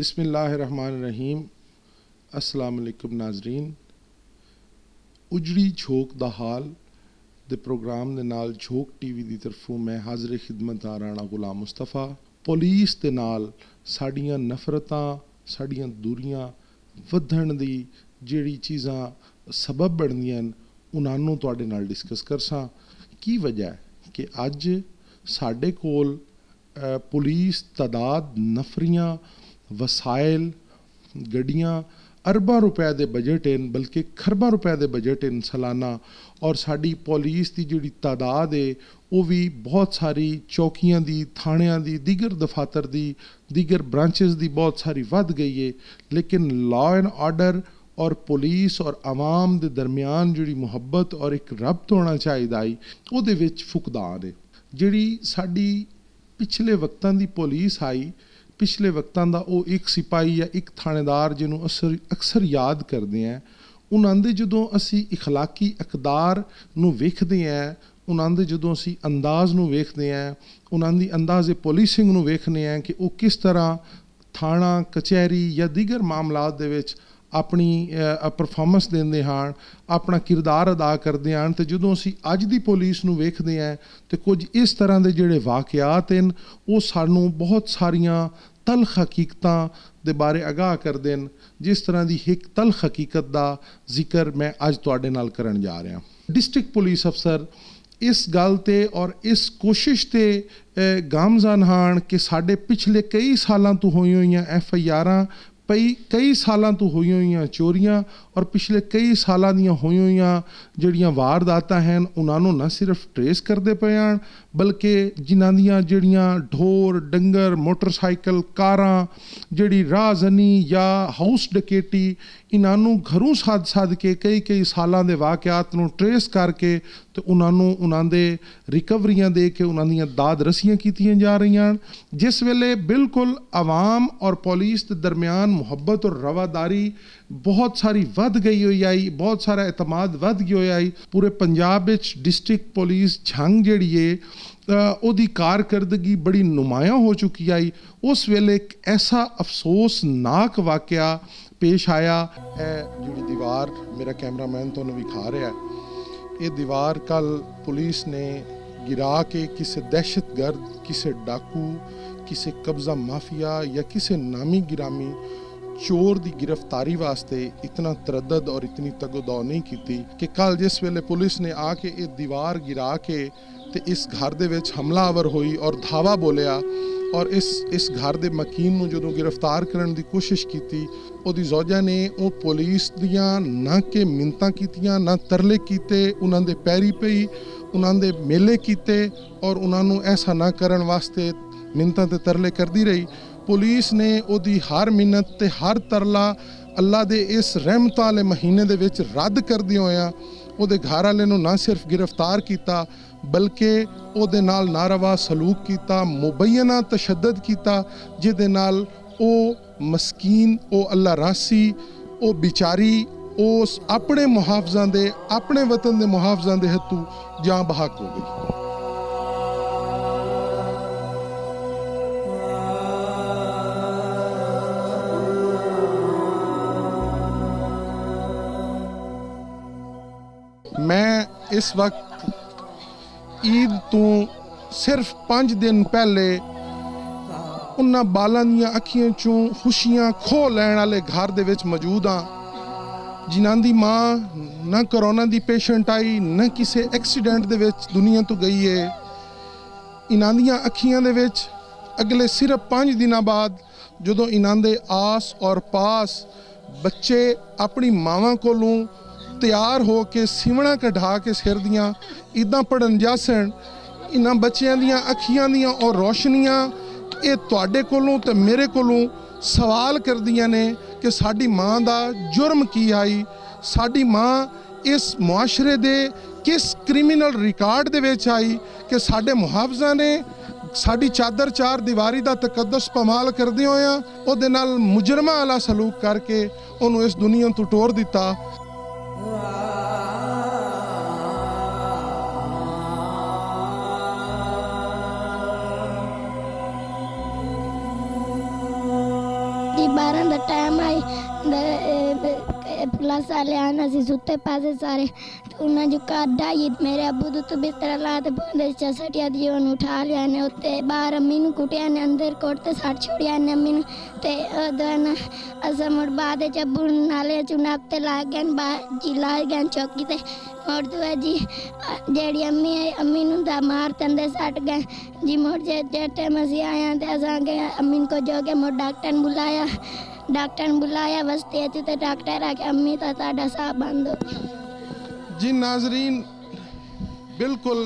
बिस्मिल्लाहिर्रहमानिर्रहीम। अस्सलाम वालेकुम नाज़रीन। उजड़ी झोंक दा हाल दे प्रोग्राम दे नाल झोंक टीवी दी तरफों मैं हाज़िर खिदमत आ राणा गुलाम मुस्तफ़ा। पुलिस दे नाल साड़ियां नफरतां साड़ियां दूरियां वधण दी जिहड़ी चीज़ां सबब बनदियां उन्हां नूं तुहाडे नाल डिस्कस करसां। की वजह है कि अज साडे कोल पुलिस तादाद नफरियां वसाइल गड्डियां अरबां रुपए के बजट हैं, बल्कि खरबां रुपए के बजट हैं सालाना। और साड़ी पुलिस की जिहड़ी तादाद है वो भी बहुत सारी चौकियां दी, थाणियां दी, दीगर दफातर दी, दीगर ब्रांचेस दी बहुत सारी वध गई है। लेकिन लॉ एंड आर्डर और पुलिस और आवाम के दरमियान जिहड़ी मुहब्बत और एक रब्त होना चाहिए उहदे विच फुकदान है। जिहड़ी साडी पिछले वक्तां दी पुलिस आई, पिछले वक्तां दा वो एक सिपाही या एक थानेदार जिन्हों अक्सर याद करते हैं, उन्होंने दे जदों असी इखलाकी अकदार नूं वेखदे हैं, उन्होंने दे जदों असी अंदाज़ नूं वेखदे हैं, उन्होंने दी अंदाज़े पुलिसिंग नूं वेखने हैं कि वो किस तरह थाना कचहरी या दीगर मामलात दे विच अपनी परफॉर्मेंस देंदे हैं, अपना किरदार अदा करते हैं। तो जदों असी अज दी पुलिस नूं वेखदे हैं तो कुछ इस तरह के जिहड़े वाक़यात हैं वो सानूं बहुत सारियां तल्ख हकीकतां दे बारे आगाह करदे हैं। जिस तरह की एक तल्ख हकीकत का जिक्र मैं अज तुहाडे नाल करन जा रहा। डिस्ट्रिक्ट पुलिस अफसर इस गल ते और इस कोशिश ते गामज़न हैं कि साडे पिछले कई सालों तो होई होईयां FIR कई सालों तो हुई हुई चोरियां और पिछले कई सालों दियां हुई हुई जड़ियां वारदातां हैं उन्होंने न सिर्फ ट्रेस करते पे हैं, बल्कि जिन्हां दियां जड़ियां ढोर डंगर मोटरसाइकिल कारां जड़ी राहजनी या हाउस डकैती इन्हों घरों सद के कई सालों के वाक़यात नूं ट्रेस करके तो उन्होंने उन्होंने रिकवरियां दे के उन्होंने दाद रसियां कीतियां जा रही हैं। जिस वेले बिल्कुल आवाम और पुलिस के दरमियान मुहब्बत और रवादारी बहुत सारी वध गई हुई आई, बहुत सारा एतमाद वध गया आई। पूरे Punjab which district police Jhang जिहड़ी है ओदी कारकरदगी बड़ी नुमाया हो चुकी आई। उस वेले एक ऐसा अफसोसनाक वाक़या पेश आया है। जिहड़ी दीवार मेरा कैमरामैन तुहानूं विखा रहा है, ये दीवार कल पुलिस ने गिरा के किसी दहशतगर्द, किसी डाकू, किसी कब्जा माफिया या किसी नामी गिरामी चोर की गिरफ्तारी वास्ते इतना तरद्दद और इतनी तगोदौ नहीं की कि कल जिस वेले पुलिस ने आके ये दीवार गिरा के ते इस घर दे विच हमलावर हुई और धावा बोलिया और इस घर दे मकीन नूं जदों गिरफ्तार करने की कोशिश की, उहदी ज़ौजा ने वो पुलिस दियां ना के मिन्नतां कीतियां ना तरले कीते, उन्हां दे पैरी पई, उन्हां दे मेले कीते और उन्होंने ऐसा ना करन वास्ते मिन्नतां ते तरले करदी रही। पुलिस ने उहदी हर मिन्नत ते हर तरला अल्लाह दे इस रहमत वाले महीने दे विच रद्द करदे होया उहदे घर वाले नूं ना सिर्फ गिरफ्तार किया बल्कि उहदे नाल नारवा सलूक किया, मुबैना तशद्दद किया, जिहदे नाल ओ मस्कीन, ओ अल्लाह रासी, ओ बिचारी उस अपने मुहाफजां दे, अपने वतन दे मुहाफजां दे हत्थों जां बहक हो गई। मैं इस वक्त ईद तो सिर्फ 5 दिन पहले उन्हां बालां दियां अखियां चों खुशियां खो लैण वाले घर दे विच मौजूद हाँ जिन्हां दी माँ न कोरोना दी पेशेंट आई न किसी एक्सीडेंट दे विच दुनिया तो गई है। इन्हां दियां अखियां दे विच अगले सिर्फ 5 दिनों बाद जदों इन्हां दे आस और पास बच्चे अपनी मावां कोलों तैयार हो के सिवणा कढ़ा के सिर दियां ईदां पढ़न जासन, इन्हां बच्चियां दियां अखियां दियां और रोशनियां ये तुहाडे कोलों ते मेरे कोलों सवाल करदियां ने कि साडी माँ दा जुर्म की आई, साडी माँ इस मुआशरे दे किस क्रिमिनल रिकॉर्ड दे विच आई कि साडे मुहाफजा ने साडी चादर चार दीवारी दा तकद्दस पमाल करदे होया उहदे नाल मुजरमा वाला सलूक करके उहनूं इस दुनिया तो टोर दिता। टाइम आई पुलिस वाले आना सी सुते पासे सारे उन्हें जो कार्ड आई मेरे अबू तो बिस्तर ला ते सटिया दी उन्हें उठा लिया ने उत्ते बाहर अम्मी नु कुटिया ने अंदर कोट ते सट छोड़िया ने अम्मी नु ते दोना असा मुड़ बाद च अबू नाले चुनाव ते ला गए जी ला गए चौकी ते मुड़ दुआ जी जेड़ी अम्मी है अम्मी नु दा मार तंदे सट गए जी मुड़ जे टाइम असी आया ते असा गए अम्मी को जो के मुड़ डॉक्टर ने बुलाया बस्ती अच्छी तो डॉक्टर आके अम्मी तो साडा साह बंद हो जी नाजरीन बिल्कुल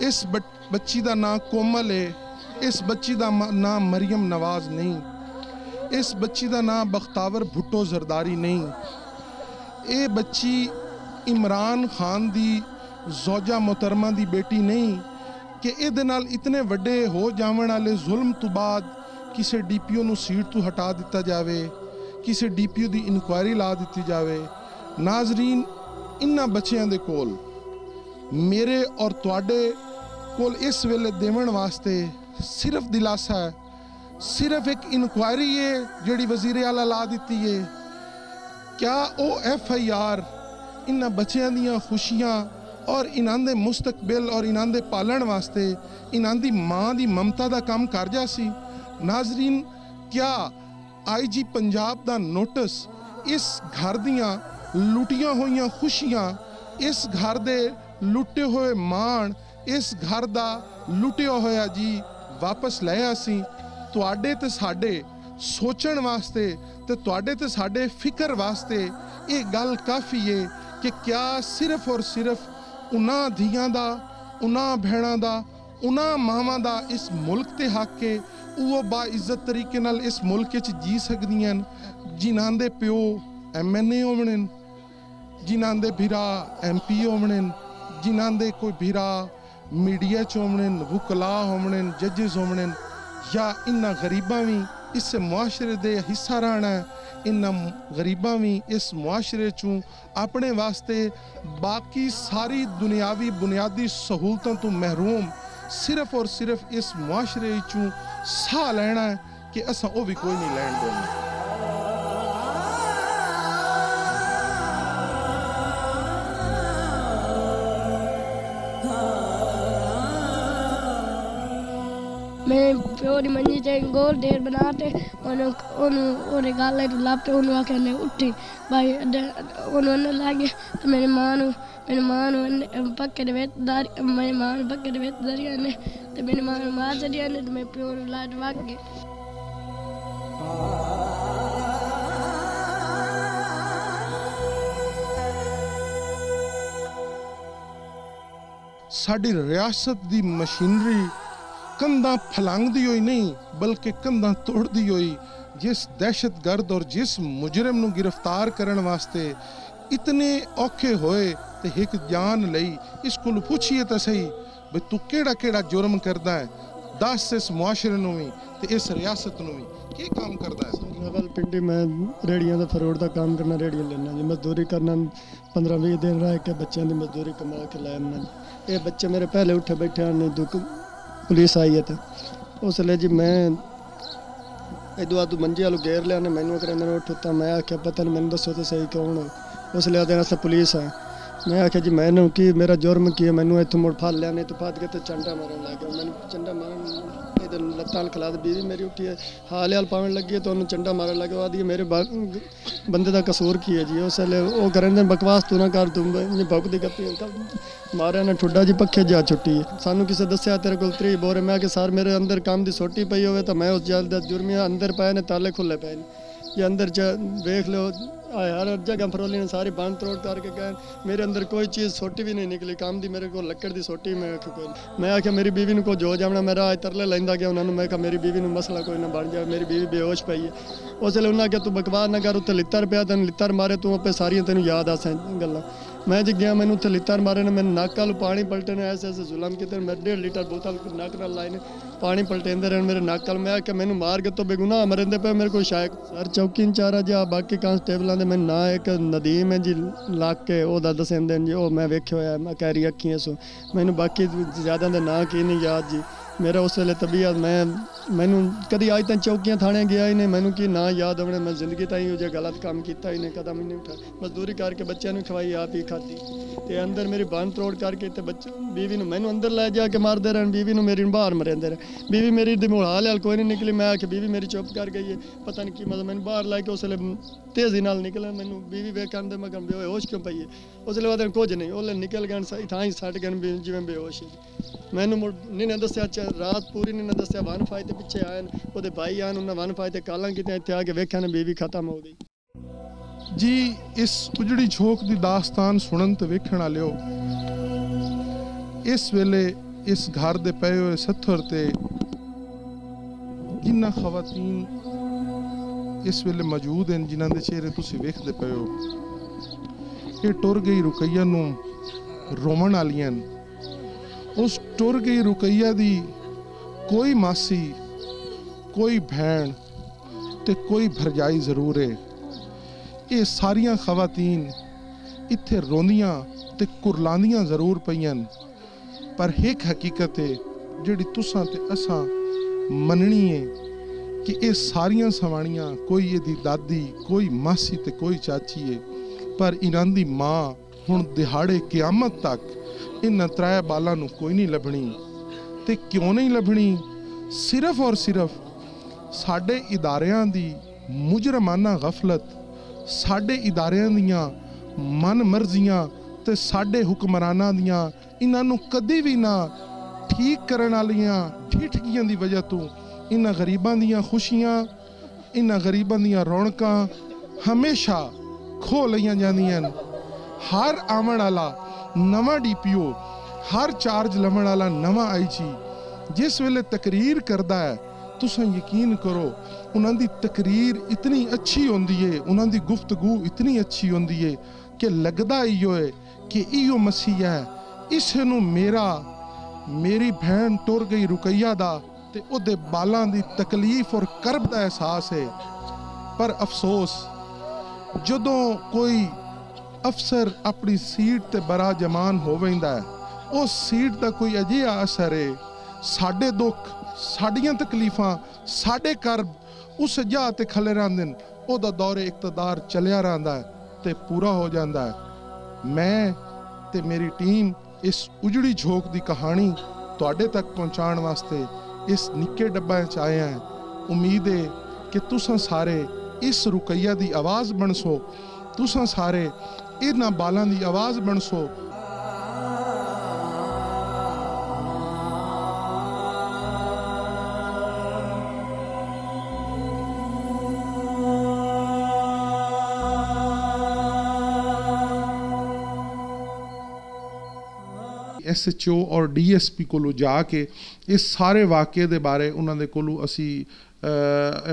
इस बच्ची का नाम कोमल है, इस बच्ची का नाम मरियम नवाज नहीं, इस बच्ची का नाम बख्तावर भुट्टो जरदारी नहीं, ये बच्ची इमरान खान दी जोजा मोहतरमा दी बेटी नहीं कि ये इतने वड्डे हो जावन वाले जुल्म तो बाद किसी DPO नूं सीट तो हटा दिता जाए, किसी DPO की इनक्वायरी ला दी जाए। नाजरीन इन्हां बच्चियां दे कोल मेरे और तुहाडे कोल इस वेले देवन वास्ते सिर्फ दिलासा है, सिर्फ एक इनक्वायरी है जिहड़ी वजीर आला ला दी है। क्या वो FIR इन्हां बच्चियां दियां खुशियां और इन्हां दे मुस्तकबिल और इन्हां दे पालन वास्ते इन्हां दी मां दी ममता दा काम कर जासी? नाजरीन क्या IG पंजाब दा नोटिस इस घर दियां लुटियां हुई खुशियां, इस घर दे लुटे हुए मान, इस घर दा लुटिया होया जी वापस ले आसी तुहाडे ते साडे सोचण वास्ते ते तुहाडे ते साडे फिक्र वास्ते ये गल काफ़ी है कि क्या सिर्फ और सिर्फ उन्हां धियां दा, उन्हां भैणां दा, उन्हां मावां दा इस मुल्क ते हक है वो बाइज्जत तरीके नाल इस मुल्क च जी सकदियां जिन्हां दे प्यो MNA होवणे, जिन्हां दे भिरा MP होवणे, जिन्हां दे कोई भिरा मीडिया च होवणे, वकला होवणे, जजेस होवणे, या इन्हां गरीबां भी इस मुआशरे दे हिस्सा रहना है, इन्हां गरीबां भी इस मुआशरे चों अपने वास्ते बाकी सारी दुनियावी बुनियादी सहूलतों तो महरूम सिर्फ और सिर्फ इस मुआशरे चों साह लेना है कि असां वो भी कोई नहीं लैण देना। मेरे प्यो दी मंजी ते गोल ढेर बनाते ओने गाले तो लापते ओने आके ने उठी भाई ओने लागे तो मेरी मां नु पक्के दे वेतदारी मेरी मां नु पक्के दे वेतदारी ने ते मेरी मां नु मार चढ़िया ने तो मेरे प्यो नु लाट वाग गए। साडी रियासत दी मशीनरी कंधा फलांगदी हुई नहीं बल्कि कंधा तोड़दी हुई जिस दहशतगर्द और जिस मुजरिम नूं गिरफ्तार करने वास्ते इतने औखे होए ते एक जान लई इस कोल पुछिए तो सही भाई तू केड़ा जुर्म करदा है, दस इस मुआशरे नूं भी ते इस रियासत नूं भी की काम करदा है? रावल पिंडी में रेड़ियां का फरोड़ का काम करना, रेड़ियां लेना जी, मजदूरी करना 15-20 दिन रह के बच्चों की मजदूरी कमा के लाना। ये बच्चे मेरे पहले उठे बैठे ने पुलिस आई है तो उसले जी मैं इदू आदू मंजी वालू घेर लिया ने मैनू करेंदे उठ उत्ता मैं आख्या पता नहीं मैंने दसो तो सही कौन है। उसले आदे अस पुलिस है, मैं आख्या जी मैनू की मेरा जुर्म की है, मैनू इतों मुड़ फल लिया नहीं तो फट के तो चंडा मारन लग गया। मैंने चंडा मारन इधर लत्तां खिला दी, बीवी मेरी उठी है हाल हाल पावन लगी है तो उन्होंने चंडा मारन लगे। आदि मेरे बंदे का कसूर की है जी। उसले वो करेंदे बकवास तू ना कर, तू भुगदी गप्पी मारे ने ठुड्डा जी पक्खे जा छुट्टी है। सानू किसी दसिया तेरे को 3 बोरे, मैं कि सर मेरे अंदर काम की सोटी पई होवे तो मैं उस जल जुर्मिया अंदर पाए ने ताले खुले पे ने ये अंदर देख लो हर जगह फरोली ने सारी बंद तोड़ करके गए। मेरे अंदर कोई चीज़ सोटी भी नहीं निकली काम दी, मेरे को लकड़ दी सोटी मैं आख्या मेरी बीवी को जो जावना मेरा आज तरले लेंदा गया उन्होंने। मैं मेरी बीवी मसला कोई ना बन जाए, मेरी बीवी बेहोश पई है। उसले उन्हें आख्या तू बकवास ना कर, उत्ते लित्तर पिया तेन लित्तर मारे तू आपे सारियां तेन याद आ गल्लां। मैं जी गया मैंने उत्थे लित्तर मारे ने, मैंने नक्क वालू पानी पलटे ने, ऐसे ऐसे जुलम किते मेरे 1.5 लीटर बोतल नक्क नाल लाए ने पानी पलटेंदे रहे मेरे नक्क वाल। मैं आख्या मैनू मार के तो बेगुनाह मरेंदे पे मेरे को शायद सर चौकी इंचार्ज जा बाकी कांस्टेबलों दे मैं ना एक नदीम है जी लाग के ओदा दसेंदे जी, ओ मैं वेख्या होया मैं कैरी अखियां सो मैनू बाकी ज़्यादा दे ना की नहीं याद जी। मेरा उस वेले तबीयत मैनू कभी अज तक चौकियां थाने गया ही नहीं, मैनू की ना याद आने, मैं जिंदगी ताई जो गलत काम किया ही नहीं, कदम ही नहीं उठा। मजदूरी करके बच्चों खवाई आप ही खाधी ते अंदर मेरी बन तोड़ करके ते बच्चे बीवी मैनू अंदर लै जाके मारते रहन, बीवी मेरी बाहर मरेंदे रहे। बीवी मेरी दिमोड़ा हाल कोई नहीं निकली, मैं आखिर बीवी मेरी चुप कर गई है, पता नहीं की मतलब मैंने बाहर लै के उस वेले तेजी नाल निकला, मैनू बीवी वेखन दे मैं बेहोश क्यों पई है, उस वेले बाद कुछ नहीं ओले निकल गए सही थां ही सट गए जिवें बेहोश है। मैनू मुड़ नहीं दस्या, रात पूरी नहीं दस्या, वन फाई ते पिछे आए ਉਹਦੇ भाई आन उन्हें वन फाई ते कालां कीतियां, इत्थे आके वेख्या ने बीवी खत्म हो गई। जी इस उजड़ी झोंक दी दास्तान सुनन ते वेखण वालिओ, इस वेले इस घर दे पए होए सत्थर ते जिन्ना खवातीन इस वेले मौजूद हैं, जिन्हां दे चेहरे तुसीं वेखदे पए हो, ये टुर गई रुकैया नूं रोवण वालियां न। उस टुर गई रुकैया दी कोई मासी, कोई भैन ते कोई भरजाई जरूर है। ये सारियां खवातीन इत्थे रोंदियां ते कुरलांदियां जरूर पईयां, पर एक हकीकत है जिहड़ी तुसां ते असां मननी है कि ये सारियां सवाणियां कोई इहदी दादी, कोई मासी ते कोई चाची है, पर इन्हां दी मां हुण दिहाड़े क़यामत तक इन्हां त्रै बालां नूं कोई नहीं लभणी। ते क्यों नहीं लभणी? सिर्फ और सिर्फ साडे इदारियां दी मुजरमाना गफलत, साडे इदारियां दियां मन मर्जियां ते साडे हुक्मरानां दियां इन्हां नूं कदी भी ना ठीक करन वालियां ठीठगियां दी वजह तो इन्हां गरीबां दियां खुशियां, इन्हां गरीबां दियां रौनकां हमेशा खो लईयां जांदियां न। हर आवन वाला नवां DPO, हर चार्ज लवण वाला नवां IG जिस वेले तकरीर करदा है, तुसां यकीन करो उन्हां दी तकरीर इतनी अच्छी होंदी है, उन्हां दी गुफ्तगू इतनी अच्छी होंदी है कि लगदा इयो है कि इयो मसीह है, इस नूं मेरी भैन टुर गई रुकैया दा ते ओदे बालां दी तकलीफ और करब दा एहसास है। पर अफसोस जदों कोई अफसर अपनी सीट ते बरा जमान हो वैंदा है, उस सीट दा कोई अजिहा असर है, साडे दुख, साडियां तकलीफां, साडे करब उस जगह ते खले रहिंदे न, ओदा दौरे इकतदार चलिया रहिंदा है ते पूरा हो जांदा है। मैं ते मेरी टीम इस उजड़ी झोंक दी कहानी तुहाडे तक पहुंचाउण वास्ते इस निक्के डब्बे च आए हैं। उम्मीद है कि तुसां सारे इस रुकैया दी आवाज़ बनसो, तुसां सारे इन्हां बालां दी आवाज़ बनसो। SHO और DSP कोलों जाके इस सारे वाक़े दे बारे उन्हां दे कोलों असी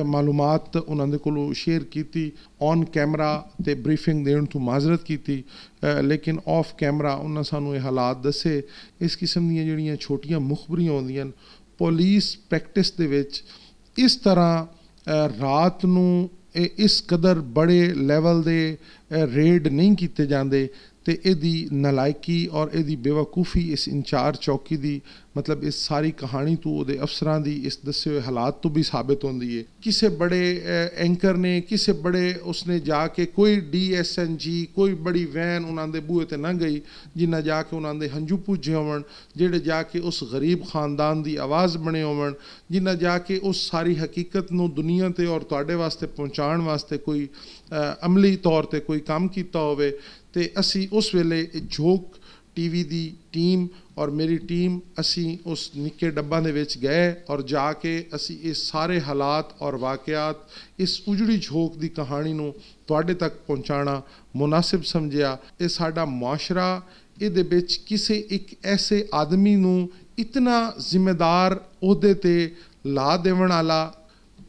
मालूमात उन्हां दे कोलों शेयर कीती। ऑन कैमरा ते ब्रीफिंग देण तो माजरत कीती, लेकिन ऑफ कैमरा उन्हां सानू ये हालात दसे। इस किस्म दी जिहड़ियां छोटियां मुखबरियां होंदियां पुलिस प्रैक्टिस दे विच इस तरह रात नू इस कदर बड़े लैवल दे रेड नहीं कीते जांदे ते इहदी नलायकी और इहदी बेवकूफ़ी इस इंचार्ज चौकी दी, मतलब इस सारी कहानी तो उहदे अफसरां दी इस दसे हुए हालात तो भी साबित होंदी है। किसी बड़े एंकर ने, किसी बड़े उसने जाके कोई DSNG कोई बड़ी वैन उन्होंने बूहे ते ना गई जिन्हें जाके उन्होंने हंजू पुजे होवन, जेड़े जाके उस गरीब खानदान दी आवाज़ बने होवन, जिन्हें जाके उस सारी हकीकत नूं दुनिया ते और तुहाडे वास्ते पहुँचाउण वास्ते कोई अमली तौर ते कोई काम कीता होवे। ते असी उस वेले झोंक TV दी टीम और मेरी टीम असी उस निक्के डब्बा दे विच गए और जाके असी ये सारे हालात और वाक़यात इस उजड़ी झोंक दी कहानी नूं तुहाडे तक पहुँचाना मुनासिब समझिया। ये साडा मुआशरा इहदे विच किसी एक ऐसे आदमी नूं इतना जिम्मेदार ओहदे ते ला देवण वाला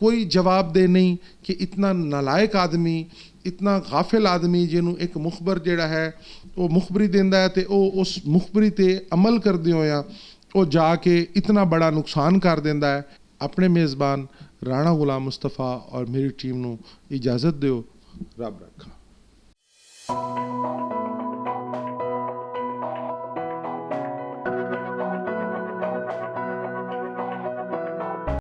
कोई जवाब दे नहीं कि इतना नालायक आदमी, इतना गाफिल आदमी जिन्हों एक मुखबर जिहड़ा है वो मुखबरी देंदा है ते उस मुखबरी ते अमल करदे होया वो जाके इतना बड़ा नुकसान कर देंदा है। अपने मेज़बान राणा गुलाम मुस्तफ़ा और मेरी टीम नूं इजाज़त दिओ। रब रखा।